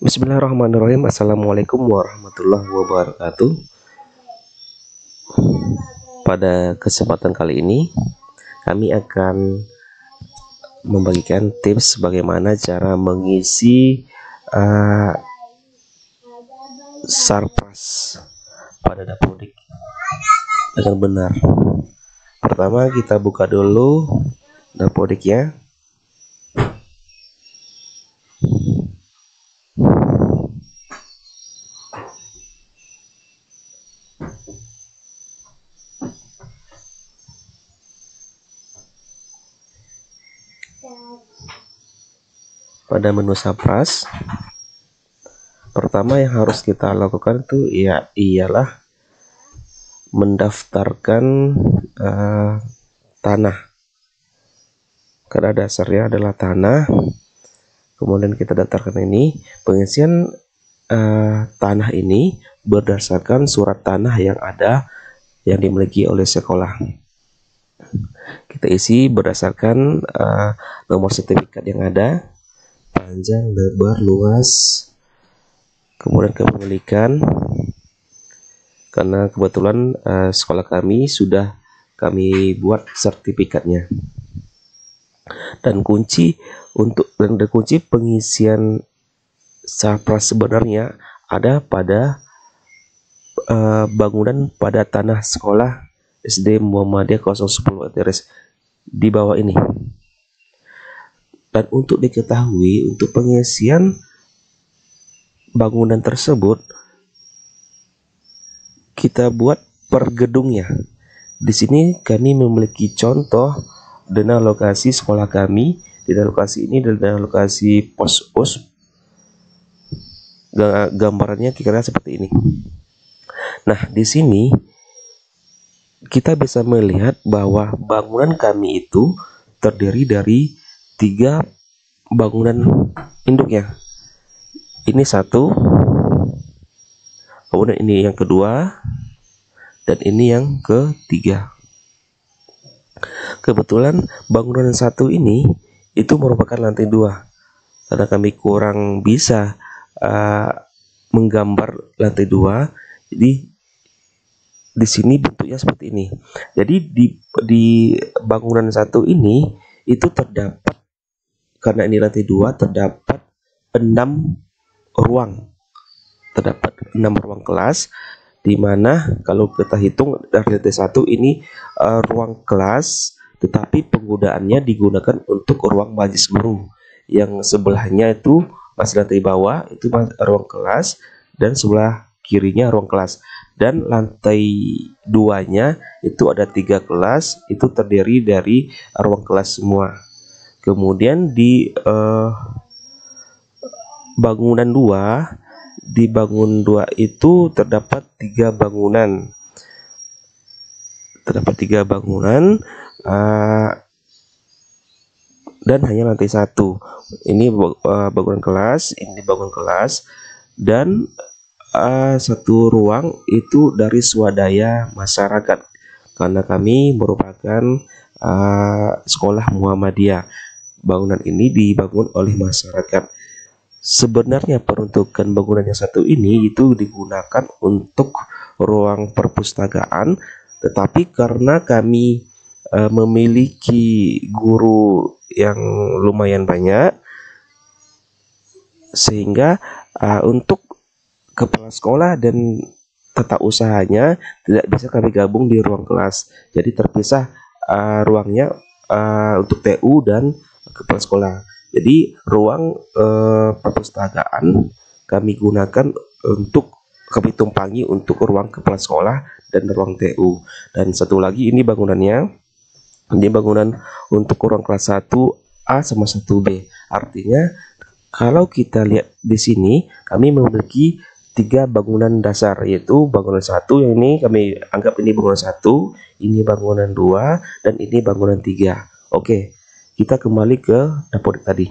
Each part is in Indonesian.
Bismillahirrahmanirrahim. Assalamualaikum warahmatullahi wabarakatuh. Pada kesempatan kali ini kami akan membagikan tips bagaimana cara mengisi sarpras pada Dapodik dengan benar. Pertama, kita buka dulu Dapodiknya. Pada menu sarpras, pertama yang harus kita lakukan itu ialah mendaftarkan tanah. Karena dasarnya adalah tanah, kemudian kita daftarkan ini. Pengisian tanah ini berdasarkan surat tanah yang dimiliki oleh sekolah. Kita isi berdasarkan nomor sertifikat yang ada, panjang, lebar, luas, kemudian kepemilikan. Karena kebetulan sekolah kami sudah kami buat sertifikatnya. Dan kunci pengisian sarpras sebenarnya ada pada bangunan pada tanah sekolah SD Muhammadiyah 010 Teres di bawah ini. Dan untuk diketahui, untuk pengisian bangunan tersebut kita buat per gedungnya. Di sini kami memiliki contoh dana alokasi sekolah kami. Dana alokasi ini adalah alokasi pos-pos. Gambarannya kira-kira seperti ini. Nah, di sini kita bisa melihat bahwa bangunan kami itu terdiri dari 3 bangunan induknya. Ini satu, kemudian ini yang kedua, dan ini yang ketiga. Kebetulan bangunan satu ini itu merupakan lantai 2. Karena kami kurang bisa menggambar lantai 2, jadi di sini bentuknya seperti ini. Jadi di bangunan satu ini itu terdapat, karena ini lantai 2, terdapat 6 ruang. Terdapat 6 ruang kelas, di mana kalau kita hitung dari lantai 1 ini ruang kelas, tetapi penggunaannya digunakan untuk ruang majelis guru. Yang sebelahnya itu masih lantai bawah, itu ruang kelas, dan sebelah kirinya ruang kelas. Dan lantai 2-nya itu ada 3 kelas, itu terdiri dari ruang kelas semua. Kemudian di bangunan 2, di bangun 2 itu terdapat 3 bangunan. Dan hanya lantai 1. Ini bangunan kelas, ini bangunan kelas, dan satu ruang itu dari swadaya masyarakat, karena kami merupakan sekolah Muhammadiyah. Bangunan ini dibangun oleh masyarakat. Sebenarnya peruntukan bangunan yang satu ini itu digunakan untuk ruang perpustakaan, tetapi karena kami memiliki guru yang lumayan banyak, sehingga untuk kepala sekolah dan tata usahanya tidak bisa kami gabung di ruang kelas. Jadi terpisah ruangnya untuk TU dan kepala sekolah. Jadi ruang perpustakaan kami gunakan kami tumpangi untuk ruang kepala sekolah dan ruang TU. Dan satu lagi ini bangunannya, ini bangunan untuk ruang kelas 1A sama 1B. Artinya kalau kita lihat di sini, kami memiliki 3 bangunan dasar, yaitu bangunan 1 yang ini kami anggap ini bangunan 1, ini bangunan 2, dan ini bangunan 3. Oke, kita kembali ke Dapodik tadi.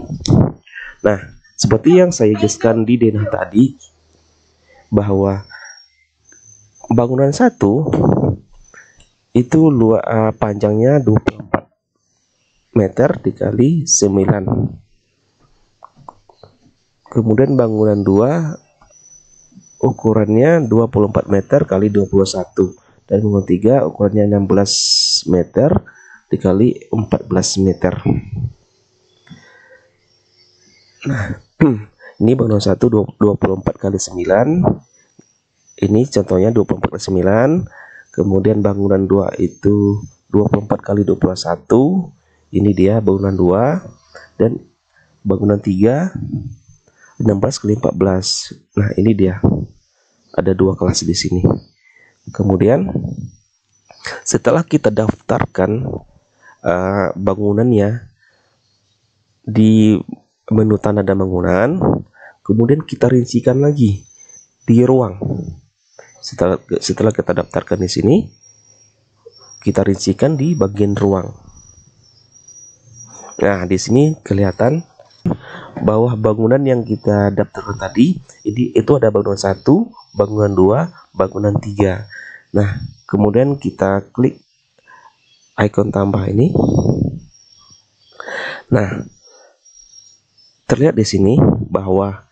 Nah, seperti yang saya jelaskan di denah tadi, bahwa bangunan 1 itu panjangnya 24 meter dikali 9. Kemudian bangunan 2 ukurannya 24 meter kali 21, dan bangunan 3 ukurannya 16 meter dikali 14 meter. Nah, ini bangunan 1 24 kali 9. Ini contohnya 24 kali 9. Kemudian bangunan 2 itu 24 kali 21. Ini dia bangunan 2. Dan bangunan 3 16 kali 14. Nah, ini dia. Ada 2 kelas di sini. Kemudian setelah kita daftarkan bangunannya di menu tanda dan bangunan, kemudian kita rincikan lagi di ruang. Setelah kita daftarkan di sini, kita rincikan di bagian ruang. Nah, di sini kelihatan bahwa bangunan yang kita daftarkan tadi itu ada bangunan 1, bangunan 2, bangunan 3. Nah, kemudian kita klik ikon tambah ini. Nah, terlihat di sini bahwa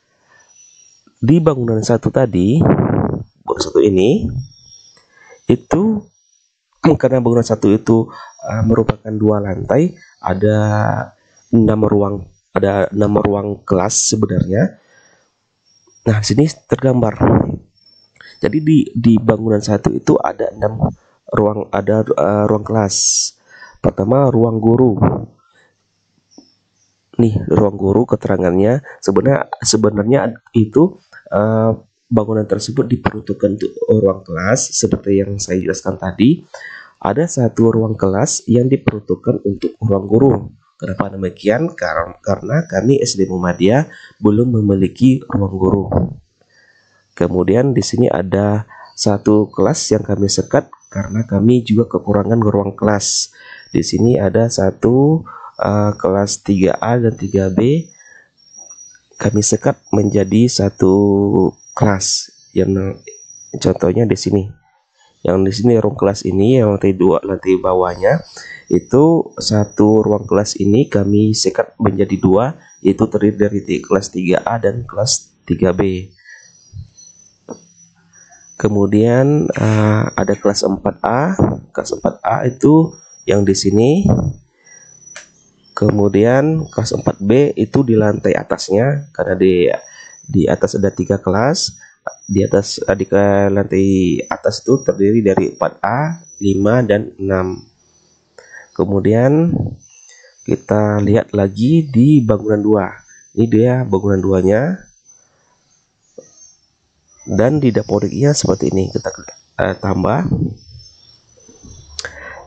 di bangunan 1 tadi, bangunan 1 ini itu karena bangunan 1 itu merupakan 2 lantai, ada 6 ruang kelas sebenarnya. Nah, sini tergambar. Jadi di bangunan 1 itu ada 6 ruang kelas. Pertama, ruang guru. Nih, ruang guru keterangannya sebenarnya itu bangunan tersebut diperuntukkan untuk ruang kelas. Seperti yang saya jelaskan tadi, ada 1 ruang kelas yang diperuntukkan untuk ruang guru. Kenapa demikian? Karena kami SD Muhammadiyah belum memiliki ruang guru. Kemudian di sini ada 1 kelas yang kami sekat karena kami juga kekurangan ruang kelas. Di sini ada 1 kelas 3A dan 3B, kami sekat menjadi 1 kelas. Yang contohnya di sini. Yang di sini ruang kelas ini yang lantai bawahnya itu 1 ruang kelas ini kami sekat menjadi 2, yaitu terdiri dari kelas 3A dan kelas 3B. Kemudian ada kelas 4A. Kelas 4A itu yang di sini. Kemudian kelas 4B itu di lantai atasnya, karena di atas ada 3 kelas. Di lantai atas itu terdiri dari 4A, 5 dan 6. Kemudian kita lihat lagi di bangunan 2. Ini dia bangunan 2-nya. Dan di dapurnya seperti ini, kita tambah.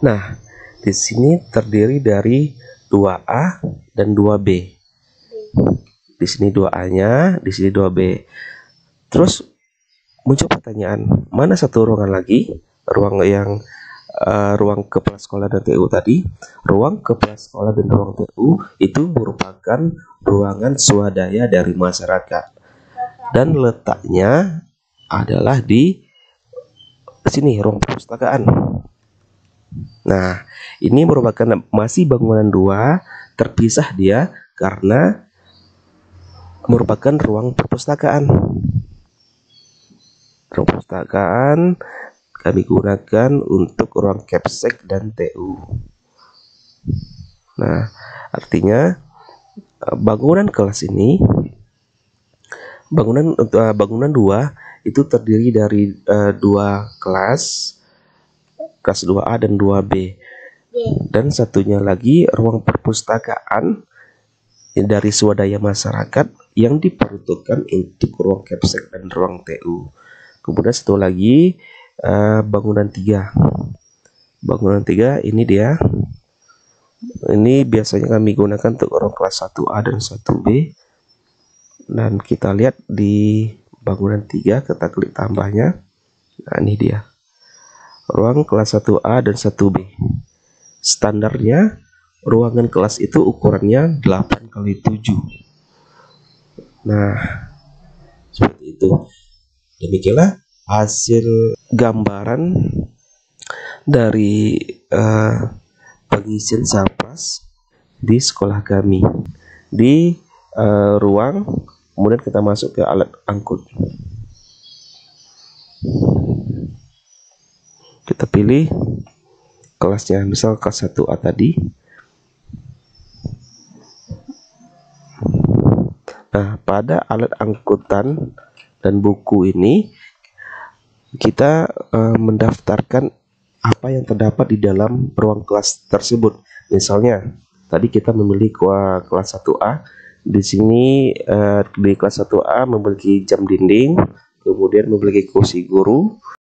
Nah, di sini terdiri dari 2A dan 2B. Di sini 2A-nya, di sini 2B. Terus muncul pertanyaan, mana 1 ruangan lagi? Ruang kepala sekolah dan TU tadi. Ruang kepala sekolah dan ruang TU itu merupakan ruangan swadaya dari masyarakat. Dan letaknya adalah di sini, ruang perpustakaan. Nah, ini merupakan masih bangunan 2, terpisah dia karena merupakan ruang perpustakaan. Ruang perpustakaan kami gunakan untuk ruang Capsek dan TU. Nah, artinya bangunan kelas ini, bangunan 2 itu terdiri dari 2 kelas 2A dan 2B. Dan satunya lagi ruang perpustakaan dari swadaya masyarakat yang diperuntukkan untuk ruang Capsek dan ruang TU. Kemudian satu lagi bangunan 3. Bangunan 3 ini dia. Ini biasanya kami gunakan untuk ruang kelas 1A dan 1B. Dan kita lihat di bangunan 3, kita klik tambahnya. Nah, ini dia. Ruang kelas 1A dan 1B. Standarnya ruangan kelas itu ukurannya 8x7. Nah, seperti itu. Demikianlah hasil gambaran dari pengisian Sapras di sekolah kami. Di ruang Kemudian kita masuk ke alat angkut. Kita pilih kelasnya, misal kelas 1A tadi. Nah, pada alat angkutan dan buku ini kita mendaftarkan apa yang terdapat di dalam ruang kelas tersebut. Misalnya, tadi kita memilih kelas 1A. Di sini di kelas 1A memiliki jam dinding, kemudian memiliki kursi guru,